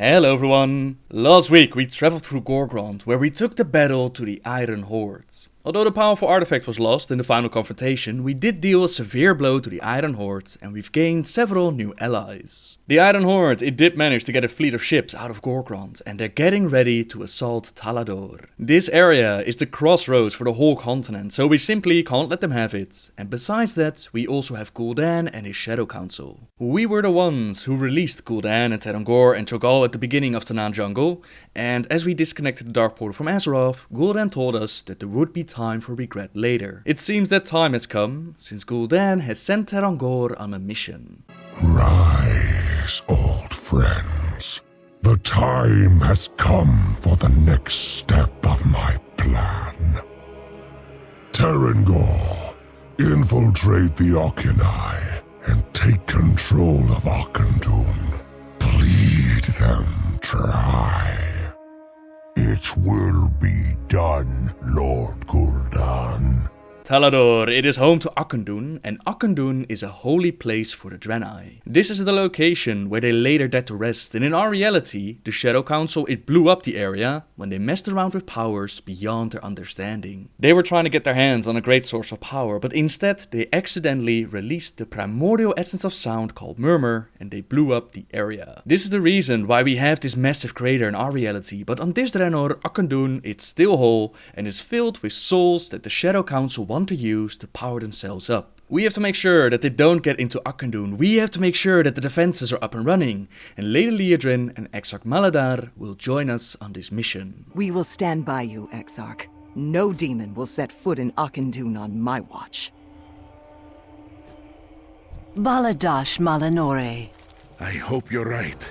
Hello everyone! Last week we traveled through Gorgrond, where we took the battle to the Iron Horde. Although the powerful artifact was lost in the final confrontation, we did deal a severe blow to the Iron Horde and we've gained several new allies. The Iron Horde, it did manage to get a fleet of ships out of Gorgrond and they're getting ready to assault Talador. This area is the crossroads for the whole continent, so we simply can't let them have it. And besides that, we also have Gul'dan and his Shadow Council. We were the ones who released Gul'dan and Teron'gor and Cho'Gall at the beginning of the Nan jungle, and as we disconnected the Dark Portal from Azeroth, Gul'dan told us that there would be time for regret later. It seems that time has come, since Gul'dan has sent Teron'gor on a mission. Rise, old friends. The time has come for the next step of my plan. Teron'gor, infiltrate the Auchindoun and take control of Auchindoun. Bleed them dry. It will be done, Lord Gul'dan. Talador, it is home to Auchindoun, and Auchindoun is a holy place for the Draenor. This is the location where they lay their dead to rest, and in our reality, the Shadow Council, it blew up the area when they messed around with powers beyond their understanding. They were trying to get their hands on a great source of power, but instead they accidentally released the primordial essence of sound called Murmur, and they blew up the area. This is the reason why we have this massive crater in our reality, but on this Draenor, Auchindoun, it's still whole, and is filled with souls that the Shadow Council want to use to power themselves up. We have to make sure that they don't get into Auchindoun. We have to make sure that the defenses are up and running. And Lady Liadrin and Exarch Maladar will join us on this mission. We will stand by you, Exarch. No demon will set foot in Auchindoun on my watch. Baladash Malanore. I hope you're right.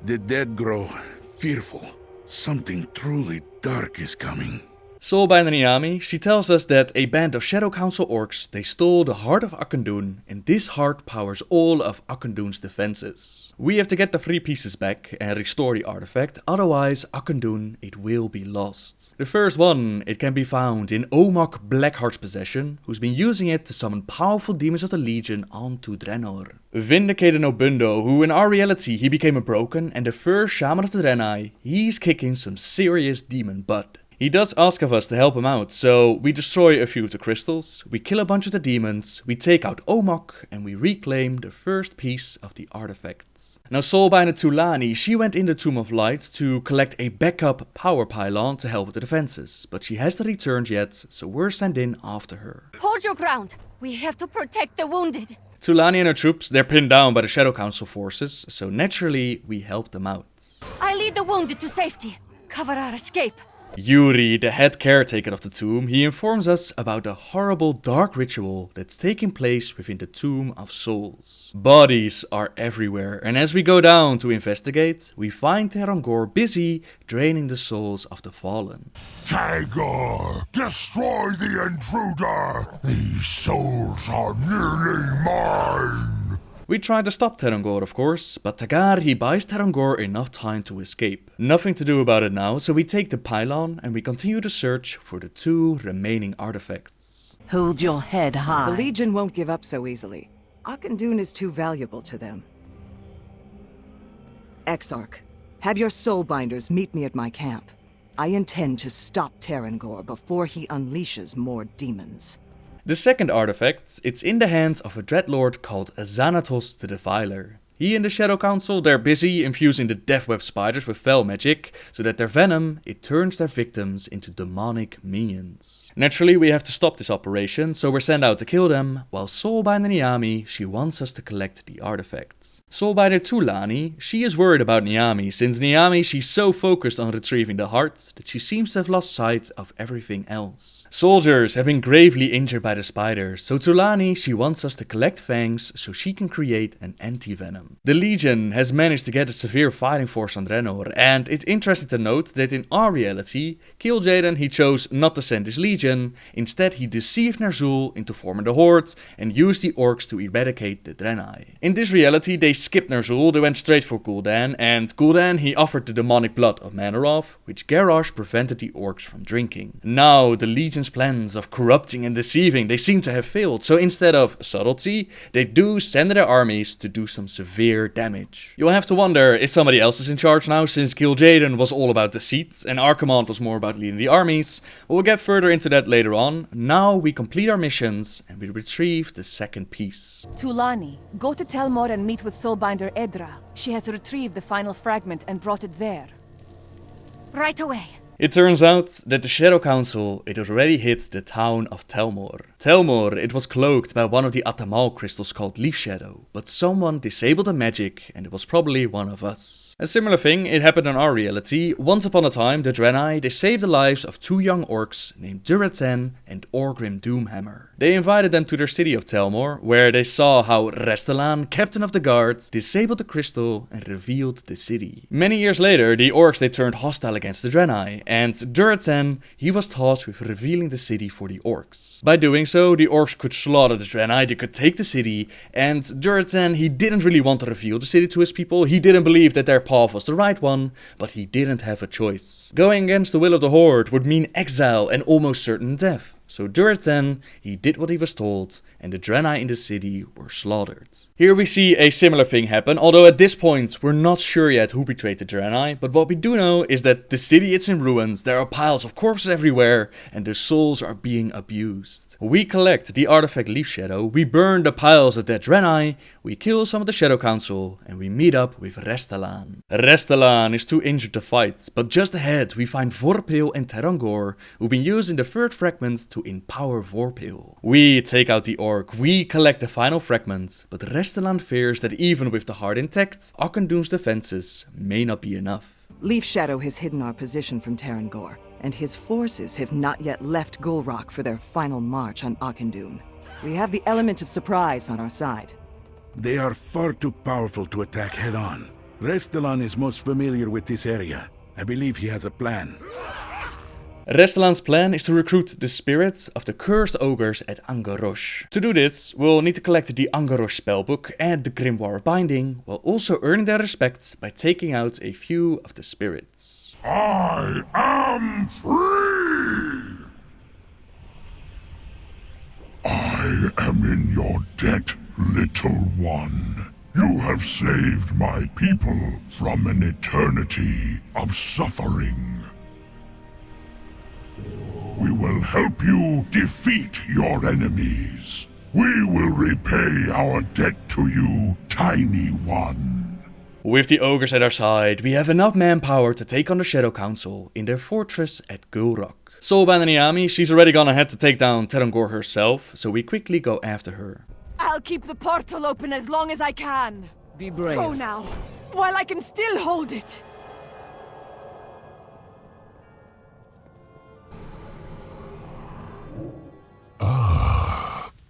The dead grow fearful. Something truly dark is coming. Soulbinder Niami, she tells us that a band of Shadow Council orcs, they stole the heart of Auchindoun, and this heart powers all of Auchindoun's defenses. We have to get the 3 pieces back and restore the artifact, otherwise Auchindoun, it will be lost. The first one, it can be found in Omok Blackheart's possession, who's been using it to summon powerful demons of the Legion onto Draenor. Vindicated Nobundo, who in our reality he became a broken and the first shaman of the Draenor, he's kicking some serious demon butt. He does ask of us to help him out, so we destroy a few of the crystals, we kill a bunch of the demons, we take out Omok, and we reclaim the first piece of the artifacts. Now Soulbinder Tulani, she went in the Tomb of Light to collect a backup power pylon to help with the defenses, but she hasn't returned yet, so we're sent in after her. Hold your ground! We have to protect the wounded! Tulani and her troops, they're pinned down by the Shadow Council forces, so naturally we help them out. I lead the wounded to safety. Cover our escape. Yuri, the head caretaker of the tomb, he informs us about the horrible dark ritual that's taking place within the Tomb of Souls. Bodies are everywhere, and as we go down to investigate, we find Teron'gor busy draining the souls of the fallen. Talador, destroy the intruder! These souls are nearly mine! We try to stop Teron'gor, of course, but Tagar, he buys Teron'gor enough time to escape. Nothing to do about it now, so we take the pylon and we continue to search for the 2 remaining artifacts. Hold your head high. The Legion won't give up so easily. Auchindoun is too valuable to them. Exarch, have your Soulbinders meet me at my camp. I intend to stop Teron'gor before he unleashes more demons. The second artifact, it's in the hands of a dreadlord called Xanatos the Defiler. He and the Shadow Council, they're busy infusing the deathweb spiders with fel magic, so that their venom, it turns their victims into demonic minions. Naturally, we have to stop this operation, so we're sent out to kill them, while Soulbinder Niami, she wants us to collect the artifacts. Soulbinder Tulani, she is worried about Niami, since Niami, she's so focused on retrieving the heart, that she seems to have lost sight of everything else. Soldiers have been gravely injured by the spiders, so Tulani, she wants us to collect fangs, so she can create an anti-venom. The Legion has managed to get a severe fighting force on Draenor, and it's interesting to note that in our reality, Kil'jaeden, he chose not to send his Legion, instead he deceived Ner'zhul into forming the Horde and used the orcs to eradicate the Draenor. In this reality, they skipped Ner'zhul, they went straight for Gul'dan, and Gul'dan, he offered the demonic blood of Manoroth, which Garrosh prevented the orcs from drinking. Now, the Legion's plans of corrupting and deceiving, they seem to have failed, so instead of subtlety, they do send their armies to do some severe severe damage. You'll have to wonder, is somebody else in charge now, since Gul'dan was all about deceit and our command was more about leading the armies? We'll get further into that later on. Now we complete our missions and we retrieve the second piece. Tulani, go to Telmor and meet with Soulbinder Edra. She has retrieved the final fragment and brought it there. Right away. It turns out that the Shadow Council, it had already hit the town of Telmor. Telmor, it was cloaked by one of the Atamal crystals called Leaf Shadow, but someone disabled the magic and it was probably one of us. A similar thing, it happened in our reality. Once upon a time, the Draenor, they saved the lives of two young orcs named Durathen and Orgrim Doomhammer. They invited them to their city of Telmor, where they saw how Restelan, captain of the guards, disabled the crystal and revealed the city. Many years later, the orcs, they turned hostile against the Draenor, and Durathen, he was tasked with revealing the city for the orcs. By doing so, the orcs could slaughter the Draenor, they could take the city, and Durathen, he didn't really want to reveal the city to his people. He didn't believe that their path was the right one, but he didn't have a choice. Going against the will of the Horde would mean exile and almost certain death. So Durathen, he did what he was told, and the Draenor in the city were slaughtered. Here we see a similar thing happen, although at this point we're not sure yet who betrayed the Draenor, but what we do know is that the city it's in ruins, there are piles of corpses everywhere, and their souls are being abused. We collect the artifact Leaf Shadow, we burn the piles of dead Draenor, we kill some of the Shadow Council, and we meet up with Restelan. Restelan is too injured to fight, but just ahead we find Vorpil and Teron'gor, who've been using the third fragment to empower Vorpil. We take out the orc, we collect the final fragment, but Restelan fears that even with the heart intact, Auchindoun's defenses may not be enough. Leaf Shadow has hidden our position from Teron'gor, and his forces have not yet left Gul'dan for their final march on Auchindoun. We have the element of surprise on our side. They are far too powerful to attack head-on. Restelan is most familiar with this area. I believe he has a plan. Restelan's plan is to recruit the spirits of the cursed ogres at Angarosh. To do this, we'll need to collect the Angarosh spellbook and the Grimoire binding, while also earning their respect by taking out a few of the spirits. I am free! I am in your debt, little one. You have saved my people from an eternity of suffering. We will help you defeat your enemies. We will repay our debt to you, tiny one. With the ogres at our side, we have enough manpower to take on the Shadow Council in their fortress at Gul'dan. Soulbinder Niami, she's already gone ahead to take down Teron'gor herself, so we quickly go after her. I'll keep the portal open as long as I can. Be brave. Go now, while I can still hold it.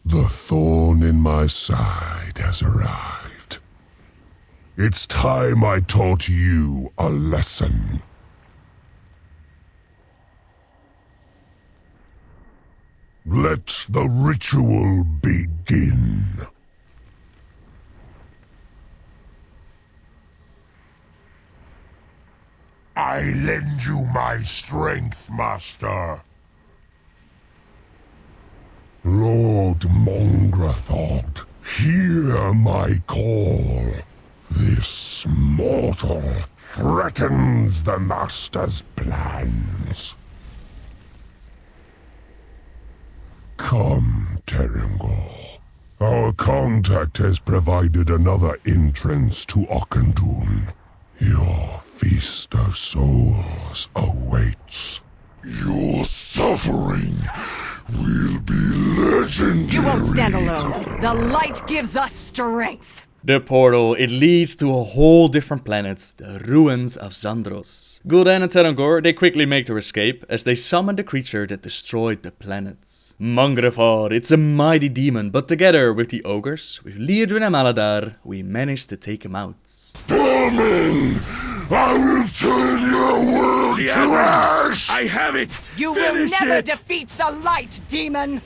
The thorn in my side has arrived. It's time I taught you a lesson. Let the ritual begin. I lend you my strength, Master. Lord Mongrathod, hear my call. This mortal threatens the Master's plans. Come, Teron'gor. Our contact has provided another entrance to Auchindoun. Your feast of souls awaits. Your suffering will be legendary. You won't stand alone. The light gives us strength. The portal, it leads to a whole different planet, the ruins of Xandros. Gul'dan and Teron'gor, they quickly make their escape as they summon the creature that destroyed the planets. Mangrafar, it's a mighty demon, but together with the ogres, with Liadrin and Maladar, we managed to take him out. Vermin! I will turn your world to ash! I have it! You Finish will never it! defeat the light, demon!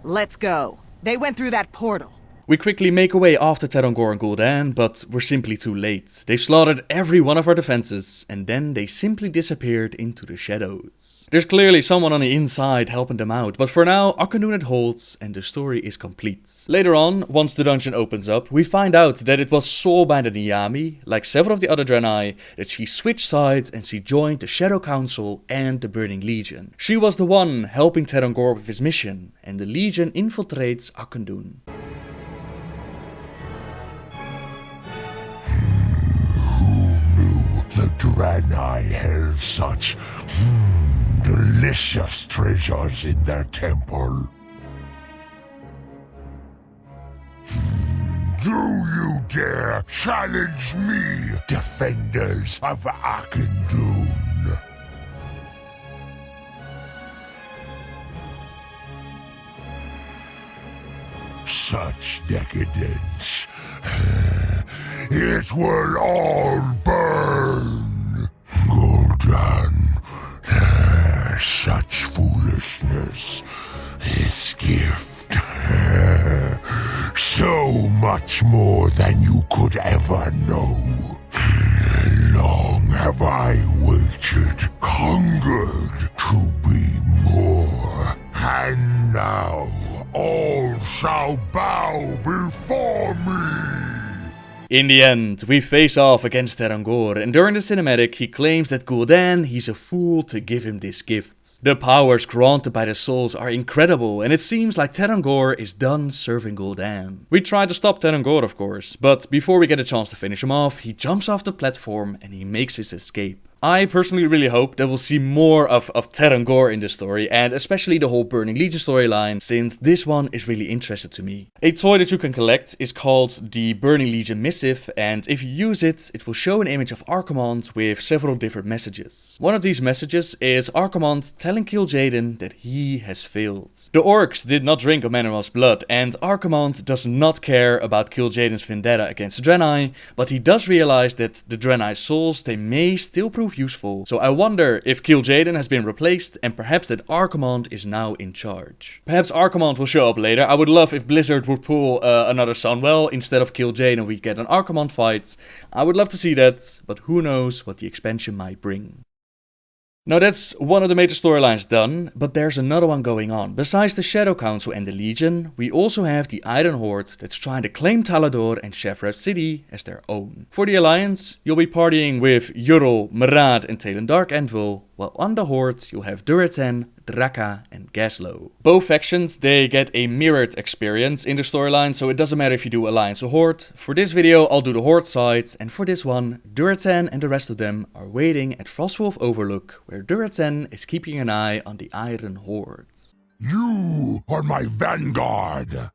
Let's go. They went through that portal. We quickly make our way after Teron'gor and Gul'dan, but we're simply too late. They slaughtered every one of our defenses, and then they simply disappeared into the shadows. There's clearly someone on the inside helping them out, but for now, Auchindoun holds, and the story is complete. Later on, once the dungeon opens up, we find out that it was Soulbinder Niami, like several of the other Draenei, that she switched sides and she joined the Shadow Council and the Burning Legion. She was the one helping Teron'gor with his mission, and the Legion infiltrates Auchindoun. The Draenei held such delicious treasures in their temple. Do you dare challenge me, defenders of Auchindoun? Such decadence. It will all burn. Gul'dan. Such foolishness. This gift. So much more than you could ever know. Long have I waited, hungered to be more. And now all shall bow before me. In the end, we face off against Teron'gor, and during the cinematic, he claims that Gul'dan, he's a fool to give him this gift. The powers granted by the souls are incredible, and it seems like Teron'gor is done serving Gul'dan. We try to stop Teron'gor, of course, but before we get a chance to finish him off, he jumps off the platform and he makes his escape. I personally really hope that we'll see more of Teron'gor in this story, and especially the whole Burning Legion storyline, since this one is really interesting to me. A toy that you can collect is called the Burning Legion Missive, and if you use it, it will show an image of Archimonde with several different messages. One of these messages is Archimonde telling Kil'jaeden that he has failed. The orcs did not drink Emmanuel's blood, and Archimonde does not care about Kil'jaeden's vendetta against the Draenei, but he does realize that the Draenei souls, they may still prove useful. So I wonder if Kil'jaeden has been replaced and perhaps that Archimonde is now in charge. Perhaps Archimonde will show up later. I would love if Blizzard would pull another Sunwell instead of Kil'jaeden, we get an Archimonde fight. I would love to see that, but who knows what the expansion might bring. Now that's one of the major storylines done, but there's another one going on. Besides the Shadow Council and the Legion, we also have the Iron Horde that's trying to claim Talador and Shefrath City as their own. For the Alliance, you'll be partying with Yurel, Marad and Talon Dark Anvil, while on the Horde you'll have Durotan, Draka and Gaslow. Both factions, they get a mirrored experience in the storyline, so it doesn't matter if you do Alliance or Horde. For this video I'll do the Horde sides, and for this one, Durotan and the rest of them are waiting at Frostwolf Overlook, where Durotan is keeping an eye on the Iron Horde. You are my vanguard.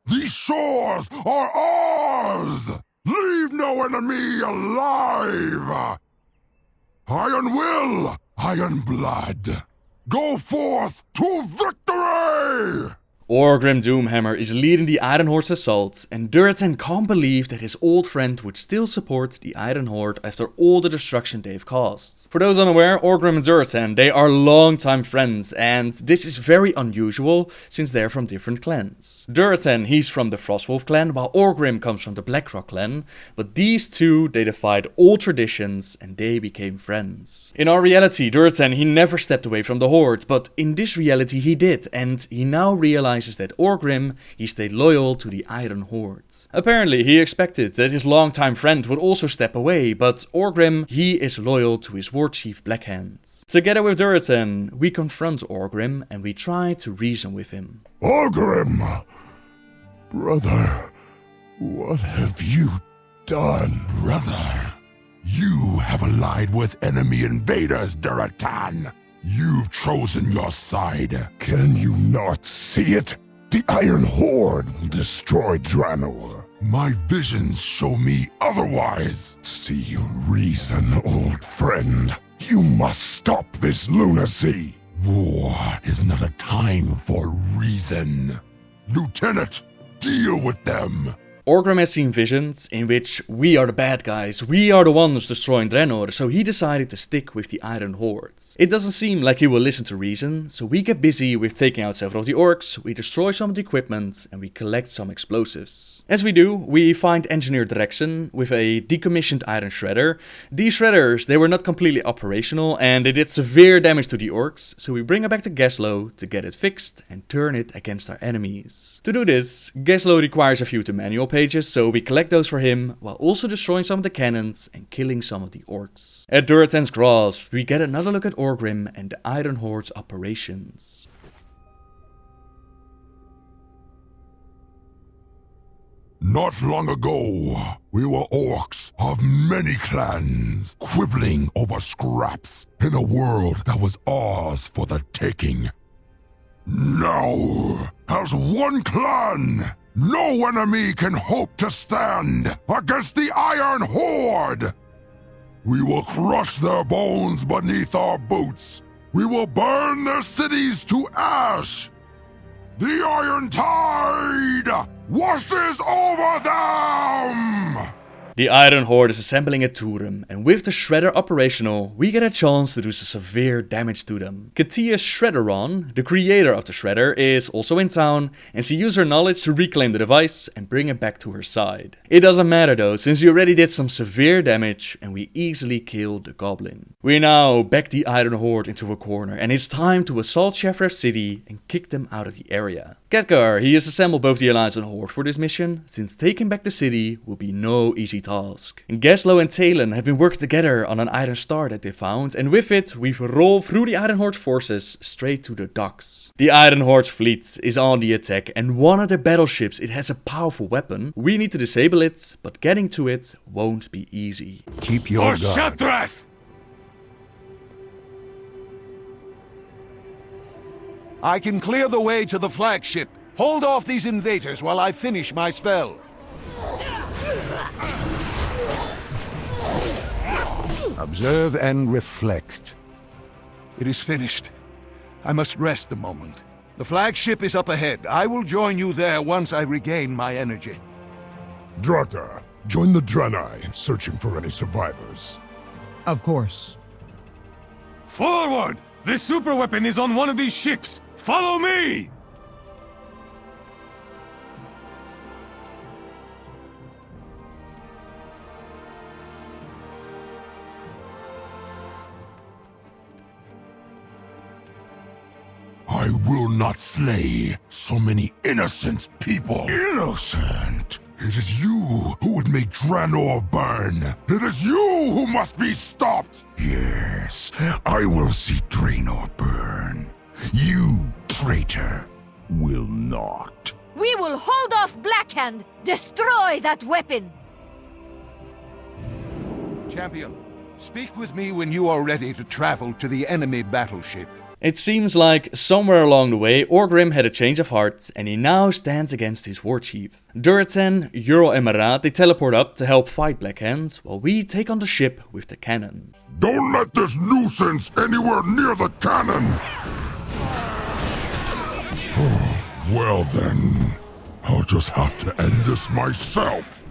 These shores are ours. Leave no enemy alive. Iron will, iron blood. Go forth to victory! Orgrim Doomhammer is leading the Iron Horde's assault, and Durotan can't believe that his old friend would still support the Iron Horde after all the destruction they've caused. For those unaware, Orgrim and Durotan, they are longtime friends, and this is very unusual since they're from different clans. Durotan, he's from the Frostwolf clan, while Orgrim comes from the Blackrock clan, but these two, they defied all traditions and they became friends. In our reality, Durotan, he never stepped away from the Horde, but in this reality he did, and he now realizes that Orgrim, he stayed loyal to the Iron Horde. Apparently, he expected that his longtime friend would also step away, but Orgrim, he is loyal to his war chief Blackhand. Together with Durotan, we confront Orgrim and we try to reason with him. Orgrim! Brother, what have you done? Brother, you have allied with enemy invaders, Durotan. You've chosen your side. Can you not see it? The Iron Horde will destroy Draenor. My visions show me otherwise. See reason, old friend. You must stop this lunacy. War is not a time for reason. Lieutenant, deal with them. Orgrim has seen visions in which we are the bad guys, we are the ones destroying Draenor, so he decided to stick with the Iron Horde. It doesn't seem like he will listen to reason, so we get busy with taking out several of the orcs, we destroy some of the equipment, and we collect some explosives. As we do, we find Engineer Drexen with a decommissioned iron shredder. These shredders, they were not completely operational, and they did severe damage to the orcs, so we bring it back to Gaslow to get it fixed and turn it against our enemies. To do this, Gaslow requires a few to manual pages, so we collect those for him, while also destroying some of the cannons and killing some of the orcs. At Durotan's Grasp, we get another look at Orgrim and the Iron Horde's operations. Not long ago, we were orcs of many clans, quibbling over scraps in a world that was ours for the taking. Now, as one clan, no enemy can hope to stand against the Iron Horde! We will crush their bones beneath our boots. We will burn their cities to ash. The Iron Tide washes over them! The Iron Horde is assembling at Turum, and with the Shredder operational, we get a chance to do some severe damage to them. Katia's Shredderon, the creator of the Shredder, is also in town, and she used her knowledge to reclaim the device and bring it back to her side. It doesn't matter though, since we already did some severe damage, and we easily killed the Goblin. We now back the Iron Horde into a corner, and it's time to assault Shefref City and kick them out of the area. Khadgar, he has assembled both the Alliance and Horde for this mission, since taking back the city will be no easy task. And Gaslow and Talon have been working together on an iron star that they found, and with it, we've rolled through the Iron Horde forces straight to the docks. The Iron Horde's fleet is on the attack, and one of their battleships, it has a powerful weapon. We need to disable it, but getting to it won't be easy. Keep your guard. I can clear the way to the flagship. Hold off these invaders while I finish my spell. Observe and reflect. It is finished. I must rest a moment. The flagship is up ahead. I will join you there once I regain my energy. Draga, join the Draenor in searching for any survivors. Of course. Forward! This super weapon is on one of these ships! Follow me! I will not slay so many innocent people. Innocent? It is you who would make Draenor burn. It is you who must be stopped. Yes, I will see Draenor burn. You, traitor, will not. We will hold off Blackhand! Destroy that weapon! Champion, speak with me when you are ready to travel to the enemy battleship. It seems like somewhere along the way, Orgrim had a change of heart, and he now stands against his war chief. Durotan, Euro and Marat, they teleport up to help fight Blackhand, while we take on the ship with the cannon. Don't let this nuisance anywhere near the cannon! Well then, I'll just have to end this myself.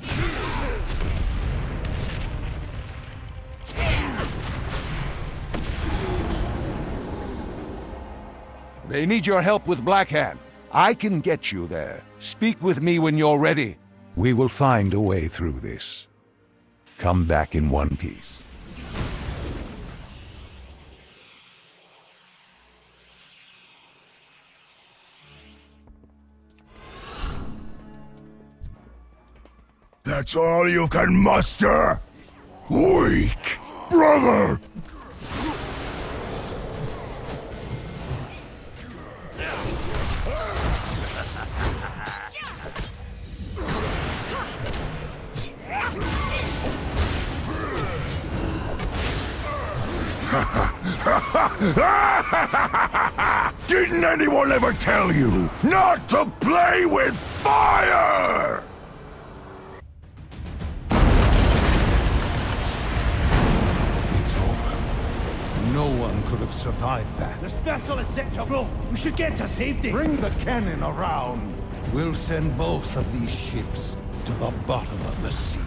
They need your help with Blackhand. I can get you there. Speak with me when you're ready. We will find a way through this. Come back in one piece. That's all you can muster? Weak, brother! Didn't anyone ever tell you not to play with fire? It's over. No one could have survived that. This vessel is set to blow. We should get to safety. Bring the cannon around. We'll send both of these ships to the bottom of the sea.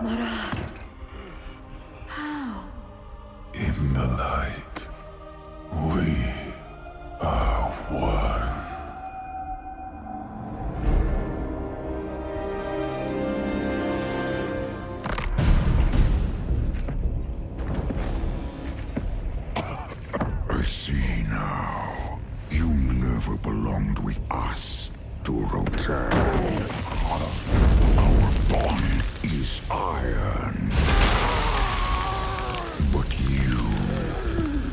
Marad. How? In the light, we are one. I see now. You never belonged with us, Durotan. Our bond is iron. But you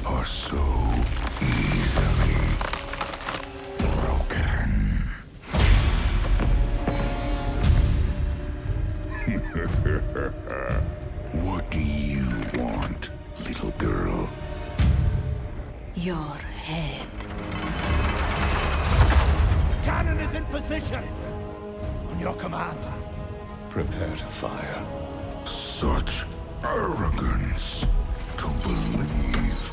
are so easily broken. What do you want, little girl? Your head. Cannon is in position! On your command. Prepare to fire. Such arrogance to believe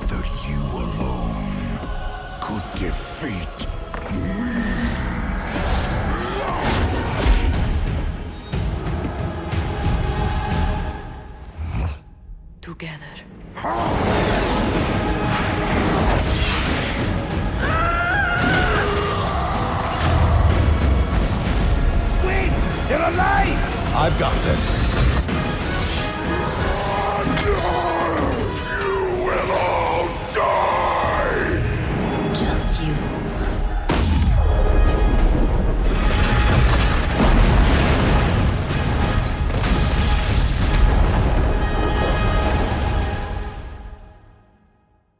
that you alone could defeat me. Together. You're alive! I've got them. You will all die! Just you.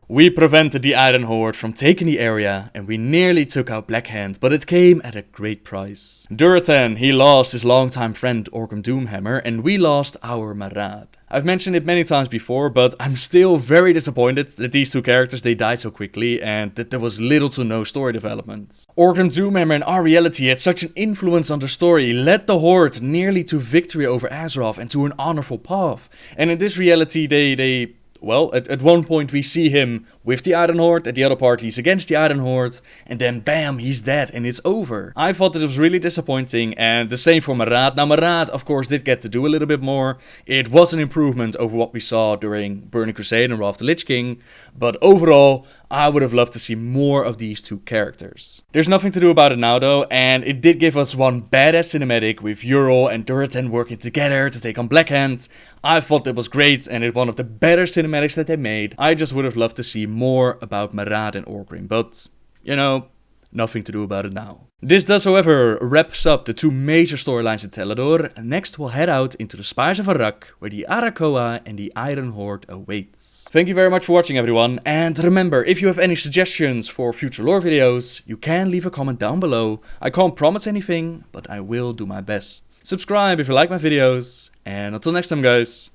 We prevented the Iron Horde from taking the area, and we nearly took out Black Hand, but it came at a great price. Durotan, he lost his longtime friend Orcam Doomhammer, and we lost our Marad. I've mentioned it many times before, but I'm still very disappointed that these two characters, they died so quickly, and that there was little to no story development. Orcam Doomhammer in our reality had such an influence on the story, led the Horde nearly to victory over Azeroth and to an honorful path. And in this reality, well, at one point we see him with the Iron Horde, at the other part he's against the Iron Horde, and then bam, he's dead and it's over. I thought that it was really disappointing, and the same for Marad. Now Marad, of course, did get to do a little bit more. It was an improvement over what we saw during Burning Crusade and Wrath of the Lich King, but overall, I would have loved to see more of these two characters. There's nothing to do about it now though, and it did give us one badass cinematic with Ural and Durotan working together to take on Black Hand. I thought it was great, and it's one of the better cinematics that they made. I just would have loved to see more about Marad and Orgrim, but, you know, nothing to do about it now. This does, however, wraps up the two major storylines in Talador. Next we'll head out into the Spires of Arak, where the Arakoa and the Iron Horde awaits. Thank you very much for watching, everyone, and remember, if you have any suggestions for future lore videos, you can leave a comment down below. I can't promise anything, but I will do my best. Subscribe if you like my videos, and until next time guys,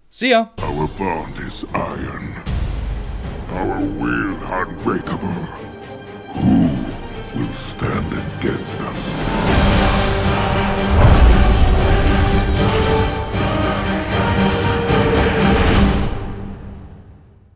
see ya! Our bond is iron. Our will unbreakable. Who will stand against us?